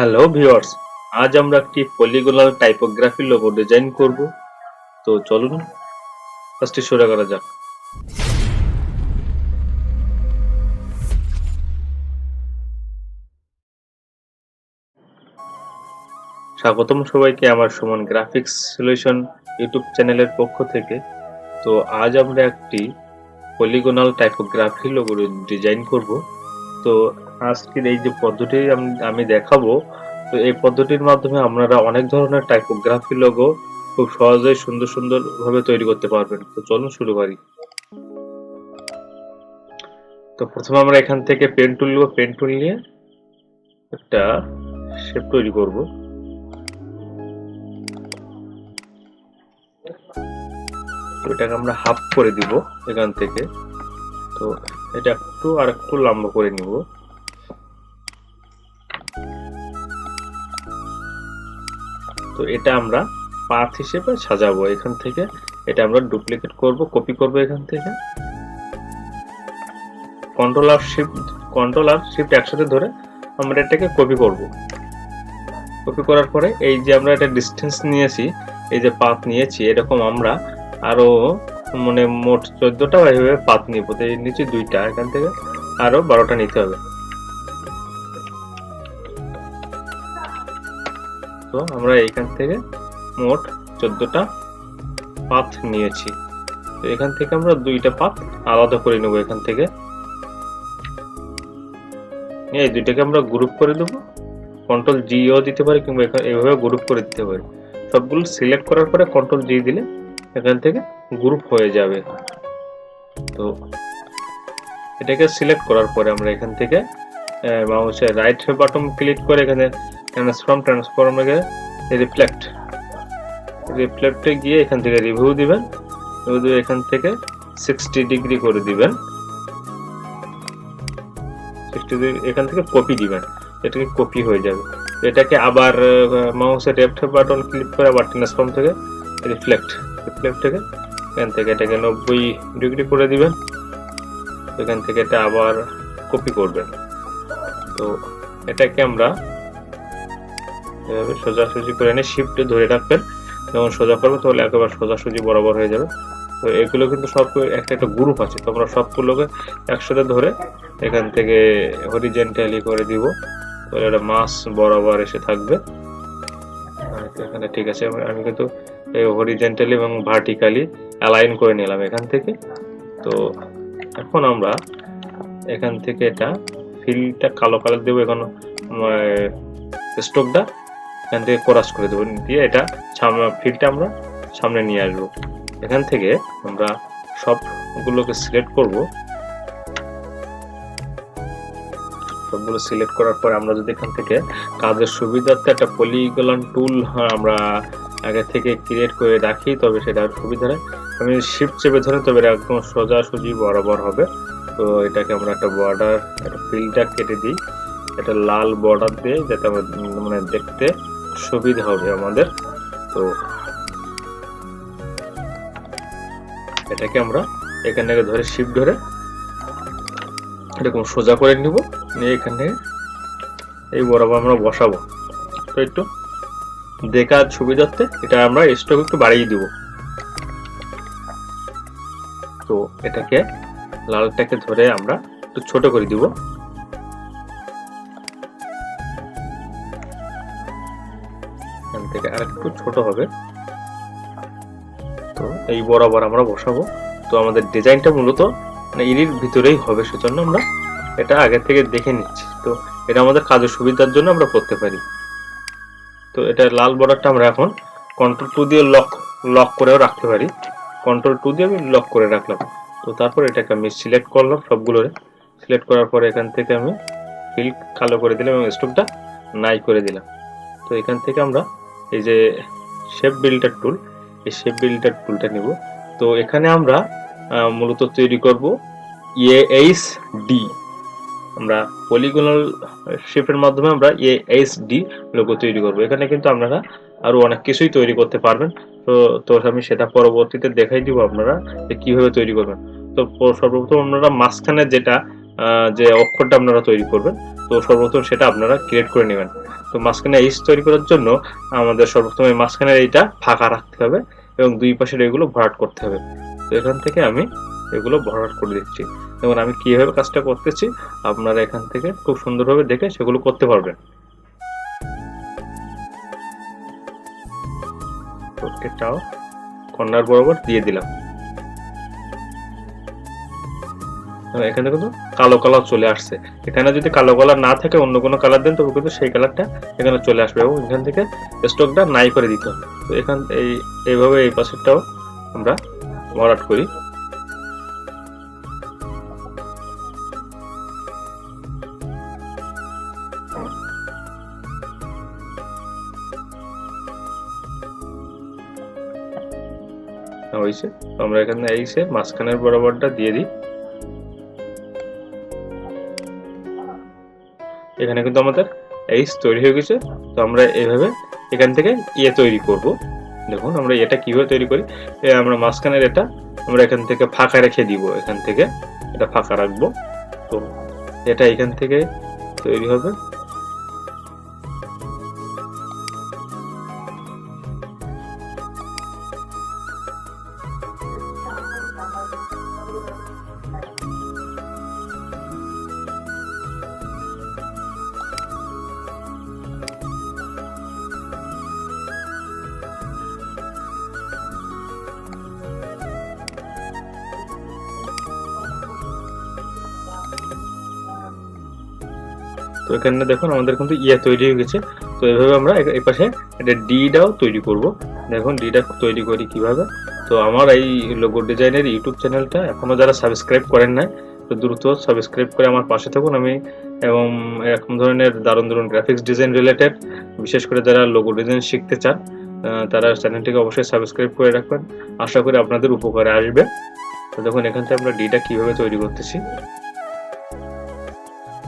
Hello viewers, আজ আমরা একটি পলিগনাল টাইপোগ্রাফি লোগো ডিজাইন করব। তো চলুন কাজটি শুরু করা যাক। স্বাগতম সবাইকে আমার সুমন গ্রাফিক্স সলিউশন ইউটিউব চ্যানেলের পক্ষ থেকে। তো আজ আমরা একটি পলিগনাল টাইপোগ্রাফি লোগো ডিজাইন করব। তো আজকের এই যে পদ্ধতি আমি দেখাবো, তো এই পদ্ধতির মাধ্যমে আপনারা অনেক ধরনের টাইপোগ্রাফি লোগো খুব সহজেই সুন্দর ভাবে তৈরি করতে পারবেন। তো চলুন শুরু করি। তো প্রথমে আমরা এখান থেকে পেন টুল নিব, পেন টুল নিয়ে একটা শেপ তৈরি করব। এটাকে আমরা হাফ করে দিব এখান থেকে। তো এটা আর একটু লম্বা করে নিব। তো এটা আমরা পাথ হিসেবে সাজাবো। এখান থেকে এটা আমরা ডুপ্লিকেট করব, কপি করব এখান থেকে। কন্ট্রোল আর শিফট একসাথে ধরে আমরা এটাকে কপি করব। কপি করার পরে এই যে আমরা একটা ডিসটেন্স নিয়েছি, এই যে পাথ নিয়েছি, এরকম আমরা আরো মানে মোট 14টা এইভাবে পাথ নিব। তো এই নিচে 2টা, এখান থেকে আরো 12টা নিতে হবে। তো আমরা এইখান থেকে মোট 14টা পাথ নিয়েছি। তো এখান থেকে আমরা 2টা পাথ আলাদা করে নেব। এখান থেকে এই 2টাকে আমরা গ্রুপ করে দেব। কন্ট্রোল জিও দিতে পারি, কিংবা এইভাবে গ্রুপ করে দিতে পারি। সবগুলো সিলেক্ট করার পরে কন্ট্রোল জি দিলে এখান থেকে গ্রুপ হয়ে যাবে। তো এটাকে সিলেক্ট করার পরে আমরা এখান থেকে মাউসের রাইট বাটন ক্লিক করে এখানে ট্রান্সফর্মে রিফ্লেক্টে গিয়ে এখান থেকে রিভিউ দিবেন। এখান থেকে 60 ডিগ্রি করে দিবেন। 60 ডিগ্রি এখান থেকে কপি দিবেন, এটাকে কপি হয়ে যাবে। এটাকে আবার মাউসের লেফট বাটন ক্লিক করে আবার ট্রান্সফর্ম থেকে রিফ্লেক্ট থেকে এখান থেকে এটাকে 90 ডিগ্রি করে দিবেন। এখান থেকে এটা আবার কপি করবেন। তো এটাকে আমরা এভাবে সোজাসুজি করে এনে শিফটে ধরে রাখবেন। যখন সোজা করবে তাহলে একেবারে সোজাসুজি বরাবর হয়ে যাবে। তো এগুলো কিন্তু সব একটা গ্রুপ আছে, তো আমরা সবগুলোকে একসাথে ধরে এখান থেকে হরিজেন্টালি করে দিব। তাহলে এটা মাস বরাবর এসে থাকবে। এখানে ঠিক আছে, আমি কিন্তু হরিজেন্টালি এবং ভার্টিক্যালি অ্যালাইন করে নিলাম এখান থেকে। তো এখন আমরা এখান থেকে এটা ফিলটা কালো কালার দেবো। এখন স্ট্রোকটা এখান থেকে কোরাস করে দেবো, দিয়ে এটা ফিলটা আমরা সামনে নিয়ে আসবো। এখান থেকে আমরা সবগুলোকে সিলেক্ট করব। সবগুলো সিলেক্ট করার পর আমরা যদি এখান থেকে কাজের সুবিধার্থে একটা পলিগন টুল আমরা আগে থেকে ক্রিয়েট করে রাখি, তবে সেটা সুবিধা হয়। আমি শিফট চেপে ধরে, তবে একদম সোজাসুজি বরাবর হবে। তো এটাকে আমরা একটা বর্ডার, একটা ফিলটা কেটে দিই, একটা লাল বর্ডার দিয়ে, যাতে আমরা মানে দেখতে সুবিধা হবে আমাদের। তো এটাকে আমরা এখান থেকে ধরে শিফট ধরে এরকম সোজা করে নিব, নিয়ে এখানে এই বরাবর আমরা বসাবো। তো একটু দেখার সুবিধার্থে এটা আমরা স্ট্রোক একটু বাড়িয়ে দিব। তো এটাকে লালটাকে ধরে আমরা একটু ছোট করে দিব। এখান থেকে আর একটু ছোট হবে। তো এই বরাবর আমরা বসাবো। তো আমাদের ডিজাইনটা মূলত এর ভিতরেই হবে, সেজন্য আমরা এটা আগে থেকে দেখে নিচ্ছি। তো এটা আমাদের কাজের সুবিধার জন্য আমরা করতে পারি। তো এটা লাল বর্ডারটা আমরা এখন কন্ট্রোল 2 দিয়ে লক করেও রাখতে পারি। কন্ট্রোল 2 দিয়ে আমি লক করে রাখলাম। তো তারপর এটাকে আমি সিলেক্ট করলাম, সবগুলো সিলেক্ট করার পরে এখান থেকে আমি ফিল কালো করে দিলাম এবং স্ট্রোকটা নাই করে দিলাম। তো এখান থেকে আমরা এই যে শেপ বিল্ডার টুল, এই শেপ বিল্ডার টুলটা নিব। তো এখানে আমরা মূলত তৈরি করব ASD। আমরা পলিগনাল শেপের মাধ্যমে আমরা ASD লোগো তৈরি করব। এখানে কিন্তু আপনারা আরো অনেক কিছুই তৈরি করতে পারবেন। তো আমি সেটা পরবর্তীতে দেখাই দিব আপনারা কিভাবে তৈরি করবেন। তো সর্বপ্রথম আপনারা মাঝখানে যে অক্ষরটা আপনারা তৈরি করবেন, তো সর্বপ্রথম সেটা আপনারা ক্রিয়েট করে নেবেন। তো মাঝখানে এইচ তৈরি করার জন্য আমাদের সর্বপ্রথম এই মাঝখানের এইটা ফাঁকা রাখতে হবে এবং দুই পাশের এগুলো ভরাট করতে হবে। তো এখান থেকে আমি এগুলো ভরাট করে দিচ্ছি। যেমন আমি কিভাবে কাজটা করতেছি আপনারা এখান থেকে খুব সুন্দরভাবে দেখে সেগুলো করতে পারবেন। তো এটাও কর্নার বরাবর দিয়ে দিলাম। এখানে কিন্তু কালো কালার চলে আসছে। এখানে যদি কালো কালার না থাকে অন্য কোনো কালার দেন তবে কিন্তু সেই কালারটা এখানে চলে আসবে এবং এখান থেকে স্ট্রোকটা নাই করে দিতে হবে। তো এখান এইভাবে এই পাশেরটাও আমরা ভরাট করি। হয়েছে, আমরা এখানে এইসে মাঝখানের বরাবরটা দিয়ে দিই। এখানে কিন্তু আমাদের এইচ তৈরি হয়ে গেছে। তো আমরা এইভাবে এখান থেকে তৈরি করব। দেখুন আমরা এটা কিভাবে তৈরি করি, আমরা মাঝখানের এটা আমরা এখান থেকে ফাঁকা রেখে দিব, এখান থেকে এটা ফাঁকা রাখবো। তো এটা এখান থেকে তৈরি হবে। তো এখানে দেখুন আমাদের কিন্তু তৈরি হয়ে গেছে। তো এইভাবে আমরা এই পাশে একটা ডিটাও তৈরি করব। দেখুন ডিটা তৈরি করি কিভাবে। তো আমার এই লোগো ডিজাইনের ইউটিউব চ্যানেলটা এখনো যারা সাবস্ক্রাইব করেন নাই তো দ্রুত সাবস্ক্রাইব করে আমার পাশে থাকুন। আমি এবং এরকম ধরনের দারুণ দারুণ গ্রাফিক্স ডিজাইন রিলেটেড, বিশেষ করে যারা লোগো ডিজাইন শিখতে চান তারা চ্যানেলটিকে অবশ্যই সাবস্ক্রাইব করে রাখবেন। আশা করি আপনাদের উপকারে আসবে। তো দেখুন এখান থেকে আমরা ডিটা কিভাবে তৈরি করতেছি।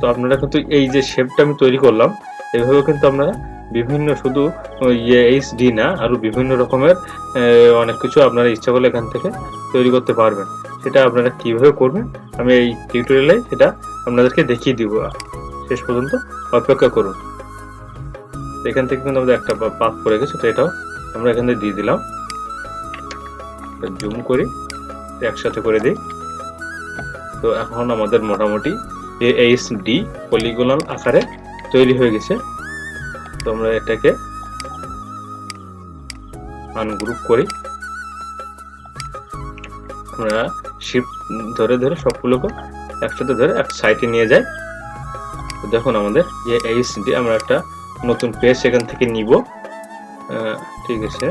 তো আপনারা কিন্তু এই যে শেপটা আমি তৈরি করলাম এইভাবে কিন্তু আপনারা বিভিন্ন শুধু এইচডি না আরো বিভিন্ন রকমের অনেক কিছু আপনারা ইচ্ছা করলে এখান থেকে তৈরি করতে পারবেন। সেটা আপনারা কিভাবে করবেন আমি এই টিউটোরিয়ালে সেটা আপনাদেরকে দেখিয়ে দিব। শেষ পর্যন্ত অপেক্ষা করুন। এখান থেকে কিন্তু আমাদের একটা পাথ পড়ে গেছে, তো এটাও আমরা এখান থেকে দিয়ে দিলাম। জুম করি, একসাথে করে দিই। তো এখন আমাদের মোটামুটি এইচডি পলিগনাল আকারে তৈরি হয়ে গেছে। তো আমরা এটাকে আনগ্রুপ করি, আমরা শিফট ধরে ধরে সবগুলোকে একসাথে ধরে এক সাইডে নিয়ে যাই। তো দেখুন আমাদের যে এইচডি আমরা একটা নতুন পেজ এখান থেকে নিব। ঠিক আছে,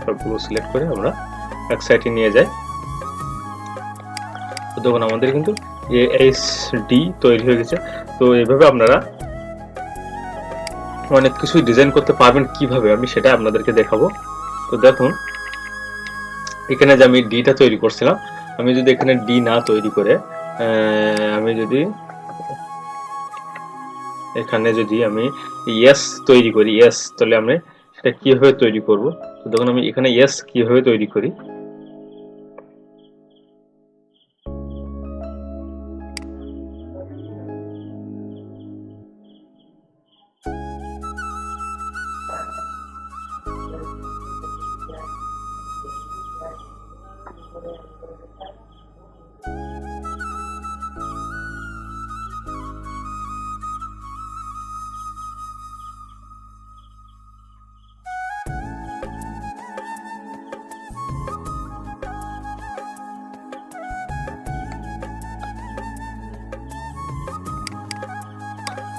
সবগুলো সিলেক্ট করে আমরা এক সাইডে নিয়ে যাই। তো দেখুন আমাদের কিন্তু এইচডি তৈরি হয়ে গেছে। তো এইভাবে আপনারা অনেক কিছুই ডিজাইন করতে পারবেন। কিভাবে আমি সেটা আপনাদেরকে দেখাবো। তো দেখুন এখানে যে আমি ডিটা তৈরি করছিলাম, আমি যদি এখানে ডি না তৈরি করে আমি যদি এখানে যদি আমি এস তৈরি করি, এস, তাহলে আমি সেটা কিভাবে তৈরি করব। তো দেখুন আমি এখানে এস কিভাবে তৈরি করি।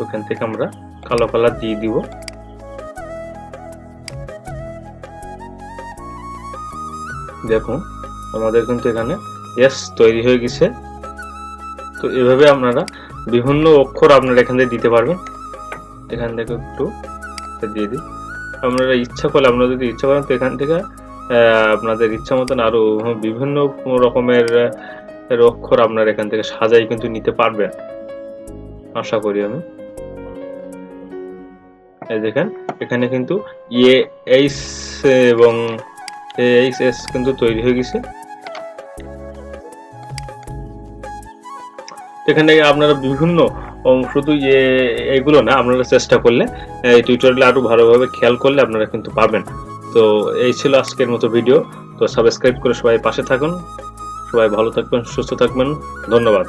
ওখান থেকে আমরা কালো কালার দিয়ে দিব। দেখুন আমাদের কিন্তু এখানে এস তৈরি হয়ে গেছে। তো এভাবে আপনারা বিভিন্ন অক্ষর আপনারা এখান থেকে দিতে পারবেন। এখান থেকে একটু দিয়ে দিই। আপনারা ইচ্ছা করলে, আপনারা যদি ইচ্ছা করেন তো এখান থেকে আপনাদের ইচ্ছা মতন আরো বিভিন্ন রকমের অক্ষর আপনারা এখান থেকে সাজাই কিন্তু নিতে পারবেন, আশা করি আমি। এই দেখেন এখানে কিন্তু এইচ এবং এইচ কিন্তু তৈরি হয়ে গেছে। সেখানে আপনারা বিভিন্ন শুধু এগুলো না, আপনারা চেষ্টা করলে এই টিউটোরিয়ালে আরো ভালোভাবে খেয়াল করলে আপনারা কিন্তু পারবেন। তো এই ছিল আজকের মতো ভিডিও। তো সাবস্ক্রাইব করে সবাই পাশে থাকুন। সবাই ভালো থাকবেন, সুস্থ থাকবেন। ধন্যবাদ।